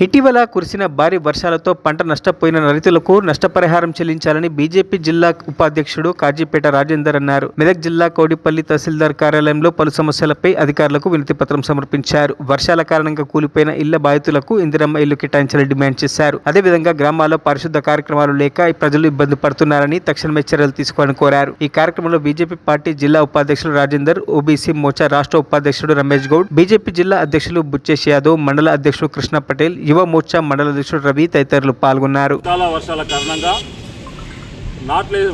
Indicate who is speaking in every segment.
Speaker 1: ఇటీవల కురిసిన భారీ వర్షాలతో పంట నష్టపోయిన రైతులకు నష్టపరిహారం చెల్లించాలని బీజేపీ జిల్లా ఉపాధ్యక్షుడు కాజీపేట రాజేందర్ అన్నారు. మెదక్ జిల్లా కౌడిపల్లి తహసీల్దార్ కార్యాలయంలో పలు సమస్యలపై అధికారులకు వినతిపత్రం సమర్పించారు. వర్షాల కారణంగా కూలిపోయిన ఇళ్ల బాధితులకు ఇందిరమ్మ ఇల్లు కేటాయించాలని డిమాండ్ చేశారు. అదేవిధంగా గ్రామాల్లో పారిశుద్ధ కార్యక్రమాలు లేక ప్రజలు ఇబ్బంది పడుతున్నారని తక్షణమే చర్యలు తీసుకోవాలని కోరారు. ఈ కార్యక్రమంలో బీజేపీ పార్టీ జిల్లా ఉపాధ్యక్షుడు రాజేందర్, ఓబీసీ మోర్చా రాష్ట్ర ఉపాధ్యక్షుడు రమేష్ గౌడ్, బీజేపీ జిల్లా అధ్యక్షులు బుచ్చేష్ యాదవ్, మండల అధ్యక్షుడు కృష్ణ పటేల్, యువ మోర్చా మండల అధ్యక్షుడు రవి తదితరులు పాల్గొన్నారు.
Speaker 2: చాలా వర్షాల కారణంగా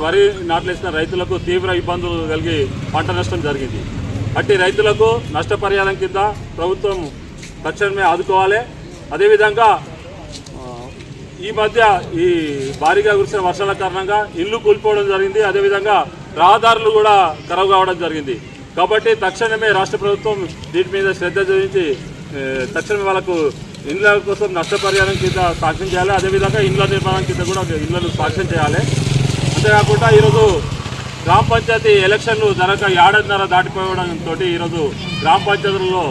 Speaker 2: వరి నాట్లేసిన రైతులకు తీవ్ర ఇబ్బందులు కలిగి పంట నష్టం జరిగింది. అట్టి రైతులకు నష్టపరిహారం కింద ప్రభుత్వం తక్షణమే ఆదుకోవాలి. అదేవిధంగా ఈ మధ్య ఈ భారీగా కురిసిన వర్షాల కారణంగా ఇల్లు కూలిపోవడం జరిగింది. అదేవిధంగా రహదారులు కూడా ఖరాబ్ కావడం జరిగింది. కాబట్టి తక్షణమే రాష్ట్ర ప్రభుత్వం దీని మీద శ్రద్ధ చూపించి తక్షణమే వాళ్ళకు ఇండ్ల కోసం నష్టపరిహారం కింద సాక్ష్యం చేయాలి. అదేవిధంగా ఇండ్ల నిర్మాణం కింద కూడా ఇళ్లను సాక్ష్యం చేయాలి. అంతేకాకుండా ఈరోజు గ్రామ పంచాయతీ ఎలక్షన్లు జరగక ఏడాదిన్నర దాటిపోవడంతో ఈరోజు గ్రామ పంచాయతీలలో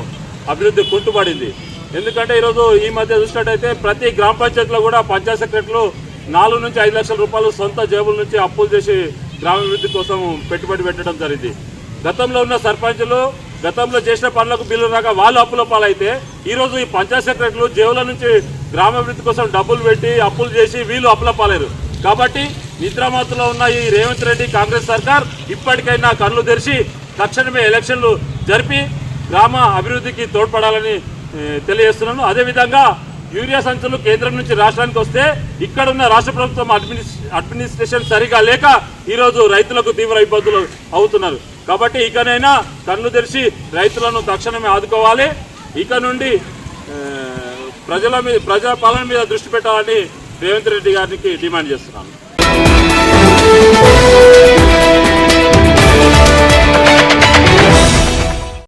Speaker 2: అభివృద్ధి కుంటుపడింది. ఎందుకంటే ఈరోజు ఈ మధ్య చూసినట్టయితే ప్రతి గ్రామ పంచాయతీలో కూడా పంచాయత్ సెక్రటరీలు 4 నుంచి 5 లక్షల రూపాయలు సొంత జేబుల నుంచి అప్పులు చేసి గ్రామాభివృద్ధి కోసం పెట్టుబడి పెట్టడం జరిగింది. గతంలో ఉన్న సర్పంచులు గతంలో చేసిన పనులకు బిల్లు రాక వాళ్ళు అప్పుల పాలైతే ఈరోజు ఈ పంచాయత్ సెక్రటరీలు జేబుల నుంచి గ్రామాభివృద్ధి కోసం డబ్బులు పెట్టి అప్పులు చేసి వీళ్ళు అప్పుల పాలేరు. కాబట్టి నిద్రామత్తులో ఉన్న ఈ రేవంత్ రెడ్డి కాంగ్రెస్ సర్కార్ ఇప్పటికైనా కళ్ళు తెరిచి తక్షణమే ఎలక్షన్లు జరిపి గ్రామ అభివృద్ధికి తోడ్పడాలని తెలియజేస్తున్నాను. అదేవిధంగా యూరియా సంచులు కేంద్రం నుంచి రాష్ట్రానికి వస్తే ఇక్కడున్న రాష్ట్ర ప్రభుత్వం అడ్మినిస్ట్రేషన్ సరిగా లేక ఈరోజు రైతులకు తీవ్ర ఇబ్బందులు అవుతున్నారు. కాబట్టి ఇకనైనా కన్ను తెరిచి రైతులను తక్షణమే ఆదుకోవాలి. ఇక నుండి ప్రజాపాలన మీద దృష్టి పెట్టాలని రేవంత్ రెడ్డి గారికి డిమాండ్ చేస్తున్నాను.